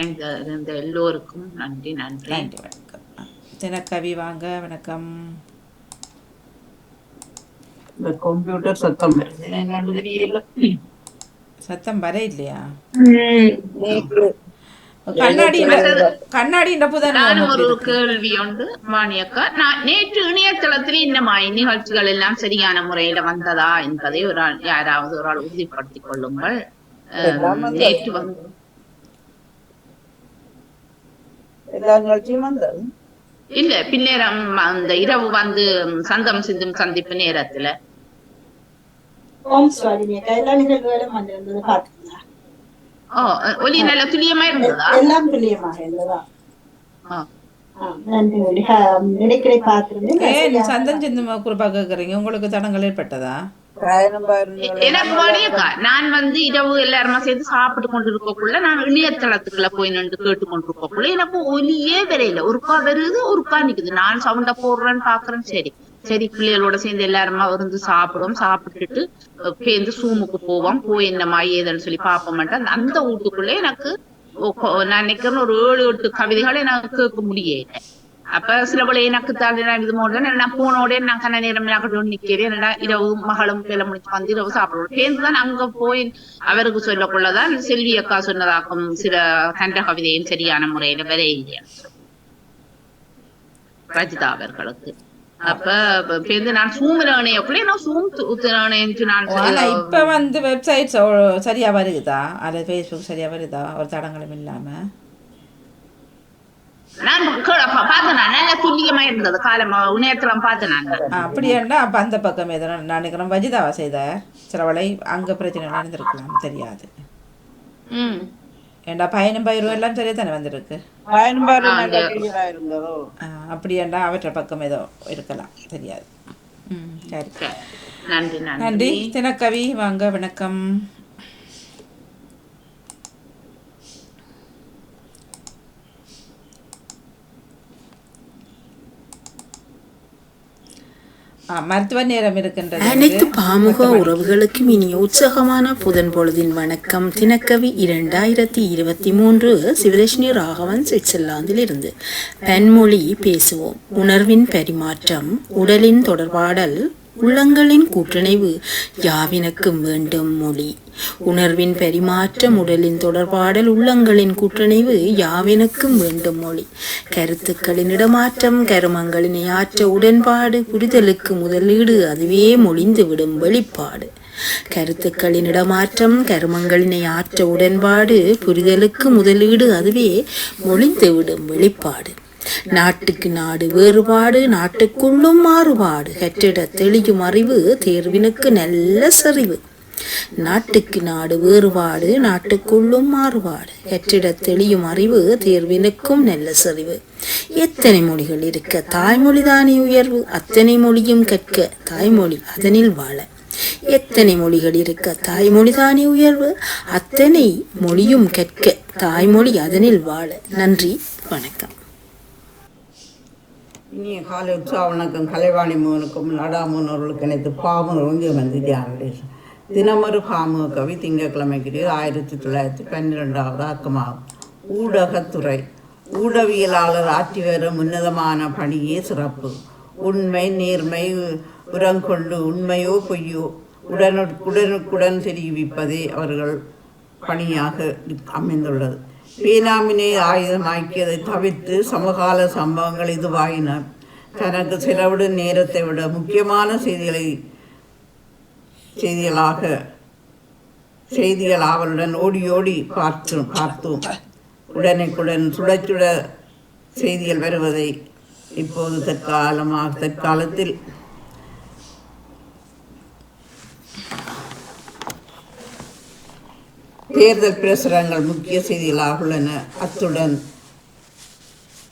இருந்த எல்லோருக்கும் நன்றி. நன்றி. நன்றி. வணக்கம். தினக்கவி வாங்க. வணக்கம். இந்த கம்ப்யூட்டர் சத்தம் வருது என்னன்னு தெரியல. சத்தம் வர இல்லையா? மற்றது கண்ணாடி புதன் நானும் ஒரு கேள்வி உண்டு மாணியக்கா. நான் நேற்று இணையதளத்தில் இந்த நிகழ்ச்சிகள் எல்லாம் சரியான முறையில வந்ததா என்பதை யாராவது ஒரு ஆள் உறுதிப்படுத்திக் கொள்ளுங்கள். நேற்று வந்து எல்லா நிகழ்ச்சியும் வந்தது இல்ல, பின்னேரம் அந்த இரவு வந்து சந்தம் சிந்தும் சந்திப்பு நேரத்துல எல்லா நிகழ்வுகளும் வந்திருந்தது பாத்தீங்களா? ஒலி நல்ல துல்லியமா இருந்ததா? எல்லாம் துல்லியமாக இருந்ததா? சந்தம் சிந்தும் குறிப்பா கேக்குறீங்க, உங்களுக்கு தடங்கள் ஏற்பட்டதா? எனக்கு மணியக்கா, நான் வந்து இரவு எல்லாருமா சேர்ந்து சாப்பிட்டு கொண்டு இருக்கக்குள்ள நான் இணையதளத்துக்குள்ள போய் நின்று கேட்டு கொண்டு இருக்கக்குள்ள எனக்கு ஒலியே வரையில. ஒருக்கா வருது, ஒருக்கா நிக்குது. நான் சவுண்ட போடுறேன்னு பாக்குறேன். சரி பிள்ளைகளோட சேர்ந்து எல்லாருமா இருந்து சாப்பிடுவோம். சாப்பிட்டுட்டு சேர்ந்து சூமுக்கு போவோம். போய் என்னமா ஏதுன்னு சொல்லி பார்ப்போம். அந்த வீட்டுக்குள்ளே எனக்கு நான் நினைக்கிறேன் ஒரு 7-8 கவிதைகளை எனக்கு கேட்க முடியல. அப்ப சில போல எனக்கு இது போடுறேன். நான் போனோட நான் கண்ண நேரம் நிக்கிறேன். என்னடா இரவு மகளும் வேலை முடிச்சு வந்து இரவு சாப்பிடுவோம். சேர்ந்துதான் அங்க போய் அவருக்கு சொல்லக்குள்ளதான் செல்வி அக்கா சொன்னதாக்கும் சில கண்ட கவிதையும் சரியான முறையில வர இல்லையா ரஜிதா அவர்களுக்கு. அப்ப சேர்ந்து நான் சூமிலானையக்குள்ளே நான் இப்ப வந்து வெப்சைட் சரியா வருதா? அது Facebook சரியா வருதா? ஒரு தடங்களும் இல்லாம நான் பார்த்தேன். நல்லா துல்லியமா இருந்தது காலம் இணையத்தளம் பார்த்தேன். அப்படியாண்டா அப்ப அந்த பக்கம் எதனா நான் நினைக்கிறேன் வஜிதாவா செய்த சிலவளை அங்க பிரச்சனை நடந்திருக்கலாம், தெரியாது. ஏண்டா பயணம் பயிரும் எல்லாம் சரியா தானே வந்திருக்கு. அப்படியாண்டா அவற்றை பக்கம் ஏதோ இருக்கலாம், தெரியாது. சரி, நன்றி. தினக்கவி வாங்க. வணக்கம். மருத்துவ நேரம் இருக்கின்றது. அனைத்து பாமுக உறவுகளுக்கும் இனிய உற்சாகமான புதன் பொழுதின் வணக்கம். தினக்கவி 2023 சிவதர்ஷினி ராகவன் சுவிட்சர்லாந்தில் இருந்து. பெண்மொழி பேசுவோம். உணர்வின் பரிமாற்றம், உடலின் தொடர்பாடல், உள்ளங்களின் கூட்டிணைவு யாவினக்கும் வேண்டும் மொழி. உணர்வின் பரிமாற்றம், உடலின் தொடர்பாடல், உள்ளங்களின் கூட்டிணைவு யாவினக்கும் வேண்டும் மொழி. கருத்துக்களின் இடமாற்றம், கருமங்களினை ஆற்ற உடன்பாடு, புரிதலுக்கு முதலீடு அதுவே மொழிந்து விடும் வெளிப்பாடு. கருத்துக்களின் இடமாற்றம், கருமங்களினை ஆற்ற உடன்பாடு, புரிதலுக்கு முதலீடு அதுவே மொழிந்து விடும் வெளிப்பாடு. நாட்டுக்கு நாடு வேறுபாடு, நாட்டுக்குள்ளும் மாறுபாடு, கற்றிட தெளியும் அறிவு தேர்வினுக்கு நல்ல சரிவு. நாட்டுக்கு நாடு வேறுபாடு, நாட்டுக்குள்ளும் மாறுபாடு, கற்றிட தெளியும் அறிவு தேர்வினுக்கும் நல்ல சரிவு. எத்தனை மொழிகள் இருக்க தாய்மொழிதானே உயர்வு, அத்தனை மொழியும் கற்க தாய்மொழி அதனில் வாழ. எத்தனை மொழிகள் இருக்க தாய்மொழிதானே உயர்வு, அத்தனை மொழியும் கற்க தாய்மொழி அதனில் வாழ. நன்றி, வணக்கம். இனிய காலை உற்சாக வணக்கம். கலைவாணி மோகனுக்கும் லடாமோனவர்களுக்கு அனைத்து பாமுனரும் வந்து தியானேசன். தினமொரு பாமுக கவி திங்கட்கிழமைக்கு 1912 ஆக்கமாகும். ஊடகத்துறை ஊடகவியலாளர் ஆற்றி வரும் உன்னதமான பணியே சிறப்பு. உண்மை நேர்மை உரங்கொண்டு உண்மையோ பொய்யோ உடனுக்குடன் தெரிவிப்பதே அவர்கள் பணியாக அமைந்துள்ளது. பேனாமினை ஆயுதமாக்கியதை தவிர்த்து சமகால சம்பவங்கள் இதுவாயின. தனக்கு செலவிடும் நேரத்தை விட முக்கியமான செய்திகள் அவருடன் ஓடி ஓடி பார்த்தோம். உடனுக்குடன் சுட செய்திகள் வருவதை இப்போது தற்காலத்தில் தேர்தல் பிரசுரங்கள் முக்கிய செய்திகளாக உள்ளன. அத்துடன்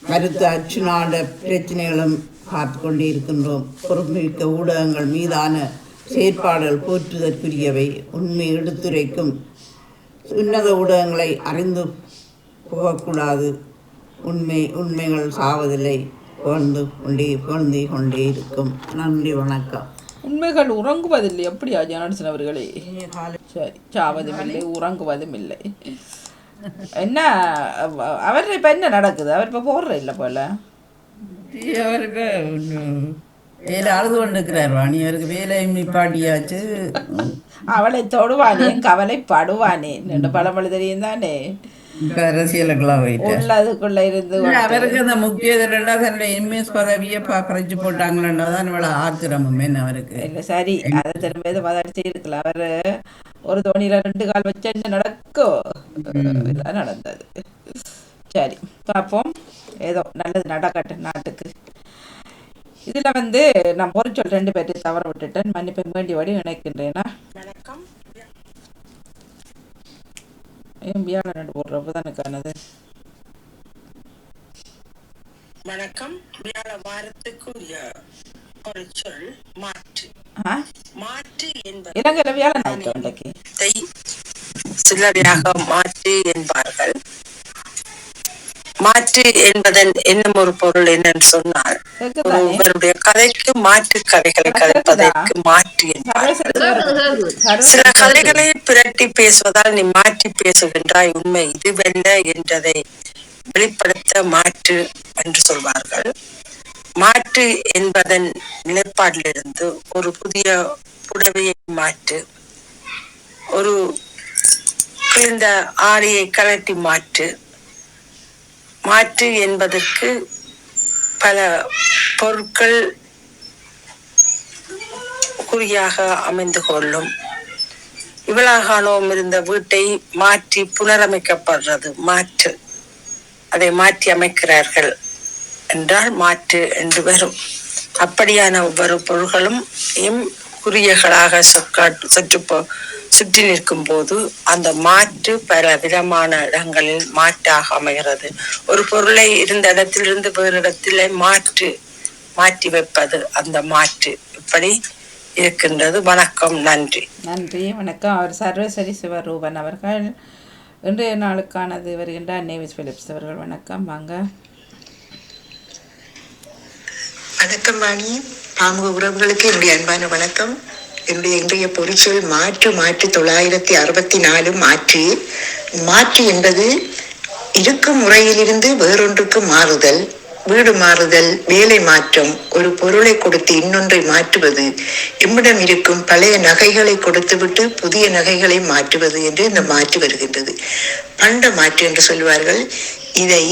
மருத்துவ அச்சுநாட பிரச்சனைகளும் பார்த்து கொண்டே இருக்கின்றோம். பொறுப்புமிக்க ஊடகங்கள் மீதான செயற்பாடுகள் போற்றுதற்குரியவை. உண்மை எடுத்துரைக்கும் உன்னத ஊடகங்களை அறிந்து போகக்கூடாது. உண்மைகள் சாவதில்லை, புகழ்ந்து கொண்டே இருக்கும். நன்றி, வணக்கம். உண்மைகள் உறங்குவதில்லை. அப்படியா ஜனார்தன் அவர்களே? சரி, சாவதும் இல்லை, உறங்குவதும் இல்லை. என்ன அவர் இப்ப என்ன நடக்குது? அவர் இப்ப போடுற இல்ல போல. அவருக்கு வேலை அழுது கொண்டு இருக்கிறார் வாணி. அவருக்கு வேலையும் நிப்பாட்டியாச்சு. அவளை தொடுவானேன் கவலைப்படுவானேன் என்று பழமொழி தெரியும் தானே. இப்ப அரசியலுக்குலாம் போயிட்டார். உள்ளதுக்குள்ள இருந்து அவருக்கு அந்த முக்கிய தன்னுடைய எம்எஸ் பதவியை பறிச்சு போட்டாங்களா தான் இவ்வளவு ஆத்திரமும் என்ன அவருக்கு. இல்ல சரி, அதை திரும்ப இதை மதடிச்சு இருக்கல. அவரு ஒரு தோணியில 2 கால் வச்சு என்ன நடக்கும், இதான் நடந்தது. சரி பார்ப்போம், ஏதோ நல்லது நடக்கட்டும் நாட்டுக்கு. இதுல நான் பொறிச்சொல் 2 பேர்த்தையும் தவற விட்டுட்டேன், மன்னிப்பை வேண்டியபடி நினைக்கின்றேனா. ஏன் வியாழ 2 போடுறப்ப தானுக்கானது. வணக்கம். வியாழ வாரத்துக்குரிய ஒரு சொல் மாற்று. மாற்று என்பது இலங்கையில வியாழன் ஆயிட்டோம் இன்றைக்கு. சிலரையாக மாற்று என்பார்கள். மாற்று என்பதன் என்னும் ஒரு பொருள் என்னன்னு சொன்னால், ஒருவருடைய கதைக்கு மாற்று கதைகளை கதைப்பதற்கு மாற்று என்பார்கள். சில கதைகளை பிரட்டி பேசுவதால் நீ மாற்றி பேசுகின்றாய், உண்மை இதுவெல்ல என்றதை வெளிப்படுத்த மாற்று என்று சொல்வார்கள். மாற்று என்பதன் நிலைப்பாட்டிலிருந்து ஒரு புதிய புடவையை மாற்று, ஒரு கிழிந்த ஆடையை கலட்டி மாற்று. மாற்று என்பதற்கு பல பொருட்கள் குறியாக அமைந்து கொள்ளும். இவ்வளவு இருந்த வீட்டை மாற்றி புனரமைக்கப்படுறது மாற்று. அதை மாற்றி அமைக்கிறார்கள் என்றால் மாற்று என்று வரும். அப்படியான ஒவ்வொரு பொருள்களும் குறியர்களாக சுற்றி நிற்கும் போது அந்த மாற்று பல விதமான இடங்களில் மாற்றாக அமைகிறது. ஒரு பொருளை இருந்த இடத்திலிருந்து வேறு இடத்திலே மாற்றி வைப்பது அந்த மாற்று. இப்படி இருக்கின்றது. வணக்கம், நன்றி. நன்றி, வணக்கம். அவர் சர்வேஸ்வரி சிவரூபன் அவர்கள் இன்றைய நாளுக்கானது வருகின்றார். நேவிஸ் பிலிப்ஸ் அவர்கள் வணக்கம், வாங்க. வணக்கம் வாணி. பாமுக உறவுகளுக்கு என்னுடைய அன்பான வணக்கம். என்னுடைய இன்றைய பொறிச்சொல் மாற்று. 964 மாற்று. மாற்று என்பது இருக்கும் முறையிலிருந்து வேறொன்றுக்கு மாறுதல், வீடு மாறுதல், வேலை மாற்றம், ஒரு பொருளை கொடுத்து இன்னொன்றை மாற்றுவது, எம்மிடம் இருக்கும் பழைய நகைகளை கொடுத்துவிட்டு புதிய நகைகளை மாற்றுவது என்று இந்த மாற்று வருகின்றது. பண்ட மாற்று என்று சொல்வார்கள். இதை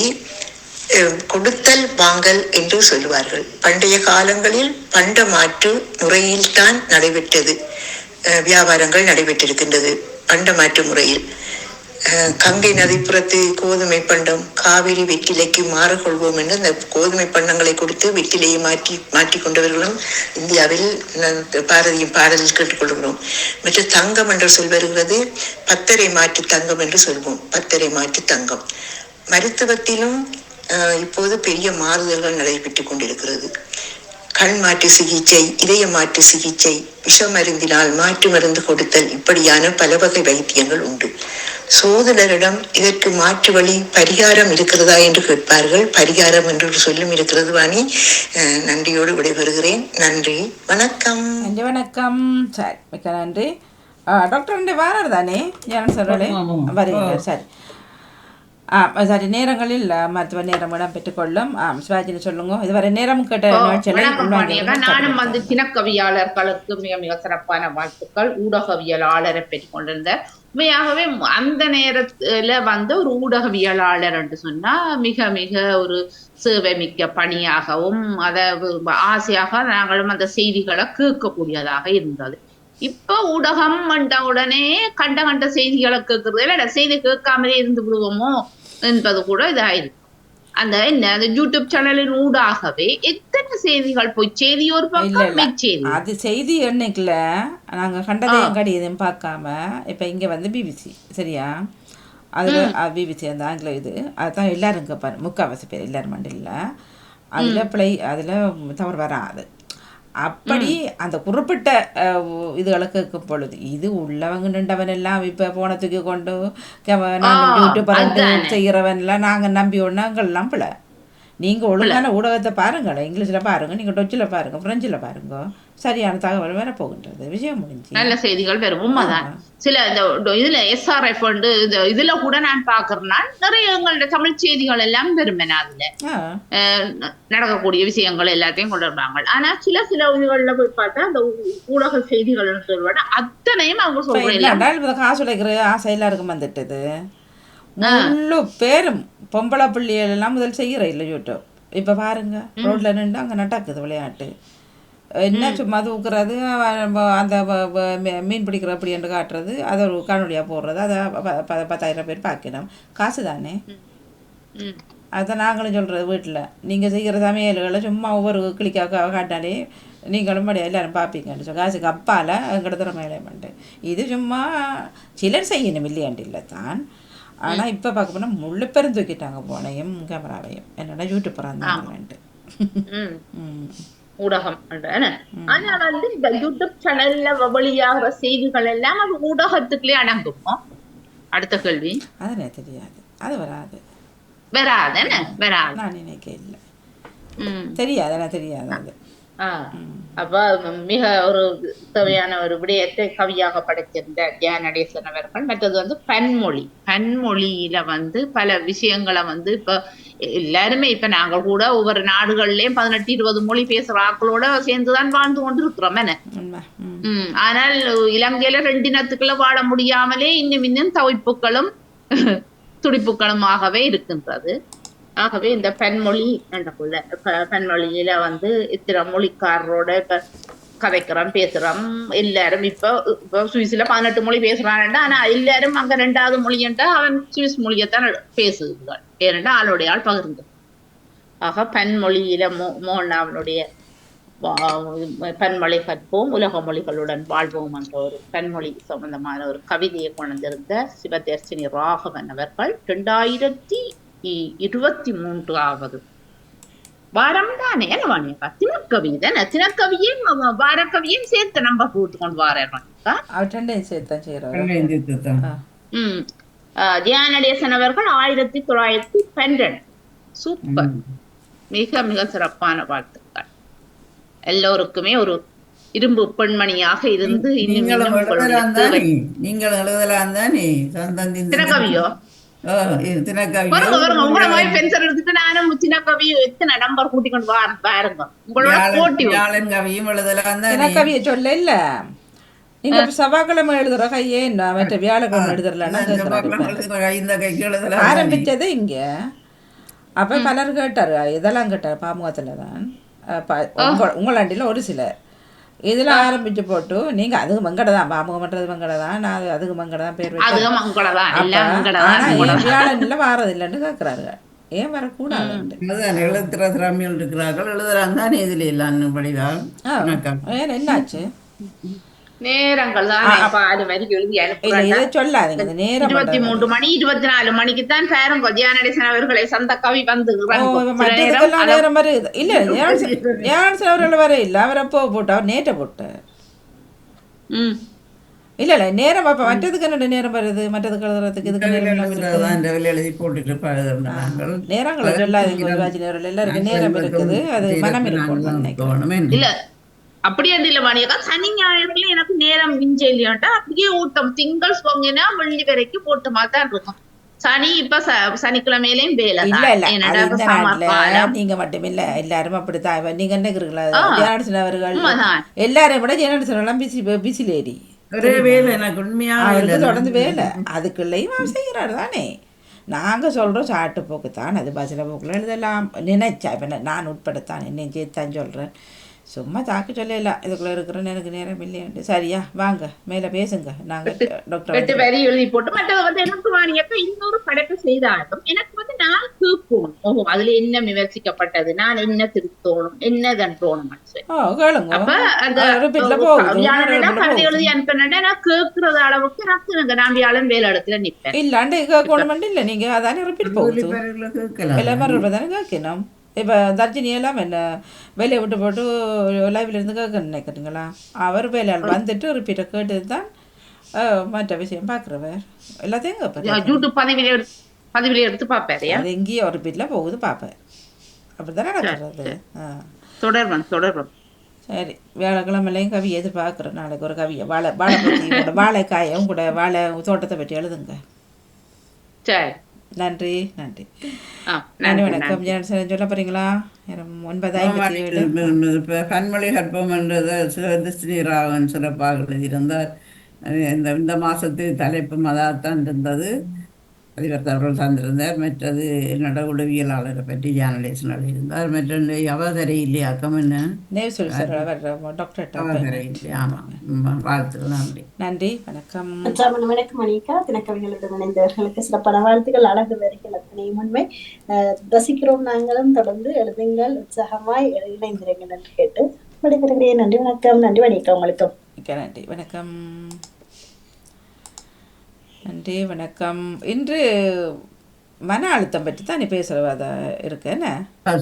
கொடுத்தல் வாங்கல் என்று சொல்லுவார்கள். பண்டைய காலங்களில் பண்ட மாற்று முறையில்தான் நடைபெற்றது, வியாபாரங்கள் நடைபெற்றிருக்கின்றது. பண்ட மாற்று முறையில் கங்கை நதிப்புறத்து கோதுமை பண்டம் காவிரி வெற்றிலைக்கு மாறுகொள்வோம் என்று அந்த கோதுமை பண்டங்களை கொடுத்து வெற்றிலையை மாற்றி கொண்டவர்களும் இந்தியாவில் பாரதியின் பாடலில் கேட்டுக்கொள்கிறோம். மற்ற தங்கம் என்று சொல்வருகிறது. பத்தரை மாற்று தங்கம் என்று சொல்வோம். பத்தரை மாற்று தங்கம். மருத்துவத்திலும் இப்போது பெரிய மாறுதல்கள் நடைபெற்றுக் கொண்டிருக்கிறது. கண் மாற்று சிகிச்சை, இதய மாற்று சிகிச்சை, விஷ மருந்தினால் மாற்று மருந்து கொடுத்தல், இப்படியான பல வகை வைத்தியங்கள் உண்டு. சோதனரிடம் இதற்கு மாற்று வழி பரிகாரம் இருக்கிறதா என்று கேட்பார்கள். பரிகாரம் என்று ஒரு சொல்லும் இருக்கிறது வாணி. நன்றியோடு விடைபெறுகிறேன். நன்றி, வணக்கம். நன்றி, வணக்கம். சரி, மிக்க நன்றி. டாக்டர் வாரர் தானே ஜான சொல்றே வருகிறேன். சரி, சரி, நேரங்களில் மருத்துவ நேரம் இடம் பெற்றுக்கொள்ளும். சிவாஜினி சொல்லுங்க. இதுவரை நேரம் கேட்ட நானும் தினக்கவியாளர்களுக்கு மிக மிக சிறப்பான வாழ்த்துக்கள். ஊடகவியலாளரை பெற்றுக்கொண்டிருந்த உண்மையாகவே அந்த நேரத்துல ஒரு ஊடகவியலாளர் என்று சொன்னா மிக மிக ஒரு சேவை மிக்க பணியாகவும் அதை ஆசையாக நாங்களும் அந்த செய்திகளை கேட்கக்கூடியதாக இருந்தது. இப்ப ஊடகம் வந்த உடனே கண்ட செய்திகளை கேட்கறது இல்ல, செய்தி கேட்காமலே இருந்து விடுவோமோ என்பது கூட இதாயிருக்கு. அந்த யூடியூப் சேனலின் ஊடாகவே எத்தனை செய்திகள் போய் செய்தி ஒரு பக்கம் அது செய்தி என்னைக்குல நாங்க கண்டதையும் கடியதையும் பார்க்காம இப்ப இங்க பிபிசி சரியா, அதுல பிபிசி அந்த ஆங்கில இது அதுதான் எல்லாரும் கேட்பாரு. முக்கால்வாசி பேர் எல்லாரும் மண்டில அதுல பிழை, அதுல தவறு வராது. அப்படி அந்த குறிப்பிட்ட இதுகளை கேட்கும் பொழுது இது உள்ளவங்க நின்றவன் எல்லாம் இப்ப போனத்துக்கு கொண்டு செய்கிறவன் எல்லாம் நாங்க நம்பி ஒண்ணாங்கள்லாம் பிள்ளை. நீங்க ஒழுங்கான ஊடகத்தை பாருங்களேன். இங்கிலீஷ்ல பாருங்க, நீங்க டொச்சில் பாருங்க, பிரெஞ்சில் பாருங்க, சரியான தகவல் வர போகின்றது. விஜயம் முடிஞ்சு நல்ல செய்திகள் வரும். உண்மைதான். சில இந்த இதுல SRF இதுல கூட நான் பாக்குறேன்னா நிறைய எங்களோட தமிழ் செய்திகள் எல்லாம் பெருமை அதுல நடக்கக்கூடிய விஷயங்கள் எல்லாத்தையும் கொண்டு வருவாங்க. ஆனா சில இதுகள்ல போய் பார்த்தா அந்த ஊடக செய்திகள் சொல்லுவாங்க அத்தனையும் அவங்க சொல்றாங்க. காசு உழைக்கிற ஆசை எல்லாருக்கும் வந்துட்டது. முழு பேரும் பொம்பளை பிள்ளைகள் எல்லாம் முதல் செய்யற இல்லை யூடியூப். இப்ப பாருங்க ரோட்ல நின்று அங்க நடக்குது விளையாட்டு. என்ன சும்மா தூக்குறது, அந்த மீன் பிடிக்கிற அப்படி என்று காட்டுறது, அதை ஒரு காணொலியாக போடுறது, அதை 10,000 பேர் பார்க்கணும். காசு தானே. அதுதான் நாங்களும் சொல்கிறது வீட்டில். நீங்கள் செய்கிற சமையல்களை சும்மா ஒவ்வொரு கிளிக்காக காட்டினாலே நீங்களும் முடியாது எல்லாரும் பார்ப்பீங்கன்னு சொல்லி காசுக்கு அப்பால் எங்கள்கிட்ட திறமையிலே பண்ணிட்டு இது சும்மா சிலர் செய்யணும் இல்லையாண்டு இல்லை தான். ஆனால் இப்போ பார்க்க போனால் முழு பேரும் தூக்கிட்டாங்க போனையும் கேமராவையும். என்னடா யூடியூப் இருந்தாங்கன்ட்டு ஊடகம். ஆனா வந்து இந்த யூடியூப் சேனல்ல வெளியாகிற செய்திகள் எல்லாம் அது ஊடகத்துக்குள்ளே அடங்குமோ? அடுத்த கேள்வி. அதனே தெரியாது. அது வராது வராது நான் நினைக்க இல்லை. தெரியாது தெரியாது அது. அப்ப மிக ஒரு தேவையான ஒரு விடயத்தை கவியாக படைச்சிருந்த தியானடேசன் அவர்கள். மற்றது வந்து பன்மொழியில வந்து பல விஷயங்களை வந்து இப்ப எல்லாருமே இப்ப நாங்கள் கூட ஒவ்வொரு நாடுகள்லயும் 18-20 மொழி பேசுற ஆக்களோட சேர்ந்துதான் வாழ்ந்து கொண்டு இருக்கிறோம். ஆனால் இலங்கையில 2 இனத்துக்குள்ள வாழ முடியாமலே இன்னும் தவிப்புகளும் துடிப்புகளுமாகவே இருக்கின்றது. ஆகவே இந்த பன்மொழி பன்மொழியில வந்து இத்தனை மொழிக்காரரோட இப்ப கதைக்கிறோம் பேசுறோம். எல்லாரும் இப்ப சுவிஸ்ல 18 மொழி பேசுறான்டா. ஆனா எல்லாரும் அங்க 2வது மொழின்ட்டா அவன் சுவிஸ் மொழியத்தான் பேசுகிறாள். ஏனென்றா ஆளுடைய ஆள் பகிர்ந்து. ஆக பன்மொழியில மோகனாவனுடைய பன்மொழி கற்போம் உலக மொழிகளுடன் வாழ்வோம் என்ற ஒரு பன்மொழி சம்பந்தமான ஒரு கவிதையை கொண்டிருந்த சிவதர்ஷினி ராகவன் அவர்கள் 2023 வாரம் தானே தினக்கவியும் வாரக்கவியும் சேர்த்து நம்ம போட்டு கொண்டு தியானடேசன் அவர்கள் 1912. சூப்பர், மிக மிக சிறப்பான வாழ்த்துக்கள். எல்லோருக்குமே ஒரு இரும்பு பெண்மணியாக இருந்து தினக்கவியோ பென்சர் எடுத்துட்டு நானும் தினக்கவி எத்தனை நம்பர் கூட்டி கொண்டு பாருங்க. உங்களோட போட்டி தினக்கவியை சொல்ல இல்ல நீங்க செவ்வாய்க்கிழமை எழுதுற கையே மற்ற வியாழக்கிழமை எழுதுறல ஆரம்பிச்சது இங்க. அப்ப பலர் கேட்டாரு, இதெல்லாம் கேட்டாரு பாமுகத்துலதான் உங்களாண்டில ஒரு சிலர் இதுல ஆரம்பிச்சு போட்டு நீங்க அதுக்கு மங்கடதான் பாமுகம் பண்றது மங்கடதான், நான் அதுக்கு மங்கடதான் பேர் வியாழன்ல வாரது இல்லைன்னு கேக்குறாரு. ஏன் வரக்கூடாது எழுதுற திறமையில் இருக்கிறார்கள் எழுதுறாங்க தானே இதுல இல்ல படிதான். ஏன் என்னாச்சு நேரங்கள் தான் சொல்லாதீங்க. 23 மணி 24 மணிக்குத்தான் பேருங்க தியானடேசன் அவர்களை சந்த கவி வந்து நேரம் வருது இல்ல. தியானடேசன் அவர்கள் வர இல்ல, அவர் அப்போ போட்டு அவர் நேற்ற போட்டு இல்ல இல்ல நேரம் அப்ப மற்றதுக்கு என்ன நேரம் வருது, மற்றதுக்கு எழுதுறதுக்கு இதுக்கு நேரங்களை சொல்லாதீங்க. எல்லாருக்கும் நேரம் இருக்குது, அது மனம் இருக்கும் இல்ல. அப்படியே இல்ல மணியக்கா, சனி ஞாயிறுல எனக்கு நேரம் மிஞ்ச இல்லையாட்டா அப்படியே ஊட்டம் திங்கள் சொங்கினா வெள்ளி வரைக்கும் போட்டமா தான் இருக்கும். சனி இப்ப சனிக்கிழமையிலயும் வேலை நீங்க மட்டும் இல்ல, எல்லாரும் அப்படித்தான். நீங்க என்ன இருக்கிறீங்களா அவர்கள் எல்லாரையும் விட ஜெனரேஷன் பிசி லேடி அவருக்கு தொடர்ந்து வேலை அதுக்குள்ளேயும் அவர் செய்யறாரு தானே. நாங்க சொல்றோம் சாட்டு போக்கு தான், அது பஸ்ல போக்குல எழுதலாம் நினைச்சா. இப்ப நான் உட்படத்தான் என்னையும் சேர்த்தான் சொல்றேன். சும்மா தாக்கு சொல்லலாம் இதுக்குள்ள இருக்கிறேன்னு எனக்கு நேரம் இல்லையாண்டு. சரியா வாங்க மேல பேசுங்க. நாங்க டாக்டர் எழுதி போட்டு மற்றது வந்து எனக்கு வாணியப்ப இன்னொரு படைப்பு செய்தாலும் எனக்கு வந்து நான் கேட்கணும் அதுல என்ன விமர்சிக்கப்பட்டது, நான் என்ன திருத்தோணும் என்னதான் தோணும். அப்ப அந்த கவிதை எழுதி அனுப்பினா நான் கேட்கறது அளவுக்கு எனக்கு நம்பியாலும் வேலை இடத்துல நிற்பேன். இல்லாண்டு கேட்கணும் இல்ல நீங்க அதானே ரிப்பீட் போகுது எல்லாமே தானே கேட்கணும். இப்போ தர்ஜினி எல்லாம் என்ன வேலையை விட்டு போட்டு லைவ்ல இருந்து கேட்க நினைக்கிறீங்களா? அவர் வேலையால் வந்துட்டு ரிப்பீட்டை கேட்டு தான் மற்ற விஷயம் பார்க்குறவர் எல்லாத்தையும் கேட்பார். யூடியூப் பதிவில் எடுத்து பார்ப்பாரு. அது எங்கேயோ ரிப்பீட்டில் போகுது பார்ப்பேன். அப்படி தானே நடக்கிறது. தொடர்பன் சரி, வியாழக்கிழமையிலையும் கவி எதிர்பார்க்குறேன். நாளைக்கு ஒரு கவியை வாழை பற்றி கூட வாழைக்காயும் கூட வாழை தோட்டத்தை பற்றி எழுதுங்க. சரி, நன்றி நன்றி ஆ, நன்றி. நன்றி, வணக்கம். நன்றி. ஜெயன் சொல்ல போகிறீங்களா? 9:57. இப்போ கண்மொழி கற்பம் என்றது சிவதர்ஷினி ராகவன் சிறப்பாக எழுதியிருந்தார். இந்த மாதத்து தலைப்பு அதாகத்தான் இருந்தது. அதிபர் அவர்கள் தந்திருந்தார். மற்றது என்னோட உளவியலாளரை பற்றி ஜேர்னலிஸ்ட் எழுதியிருந்தார். மற்ற அவதரை இல்லையாக்கம் என்ன நேவ் சொல்லி சார் டாக்டர் அவதரை இல்லை. ஆமாம், வாழ்த்துக்கள். நன்றி. நன்றி. வணக்கம். வணக்கம் அனிகா. தினக்கவிகளுடன் இணைந்தவர்களுக்கு சிறப்பான வாழ்த்துக்கள். அழகு வரிகள் அத்தனையும் உண்மை. ரசிக்கிறோம் நாங்களும். தொடர்ந்து எழுதுங்கள், உற்சாகமாய் இணைந்திருங்கள் என்று கேட்டு விடைபெறுகிறேன். நன்றி வணக்கம். நன்றி வணக்கம் உங்களுக்கு. நன்றி வணக்கம். நன்றி வணக்கம். இன்று மன அழுத்தம் பற்றி தான் நீ பேசுகிறதா இருக்கு என்ன?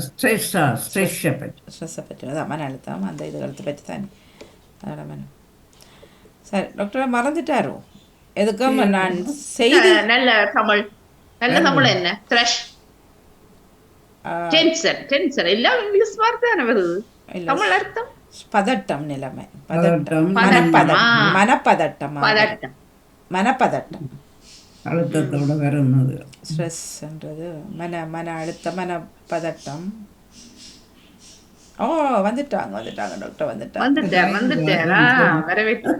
ஸ்ட்ரெஸ்ஸை பற்றி அதான் மன அழுத்தம் அந்த இதுகளை பற்றி தான் அதோட மனம். சரி டாக்டர் மறந்துட்டாரோ எதுக்கும் நான் செய்தி நல்ல தமிழ் என்ன த்ரஷ் டென்ஷன் எல்லாம் இங்கிலீஷ் வார்த்தை தானே வருது. தமிழ் அர்த்தம் பதட்டம், நிலைமை பதட்டம், மனப்பதட்டம் மனப்பதட்டம் அழுத்தத்தோட வருന്നത്. ஸ்ட்ரெஸ்ன்றது மன அழுத்தம், மனப்பதட்டம். ஓ வந்துட்டாங்க டாக்டர் வந்துட்டாங்க. வந்துட்டேன் வரவேற்று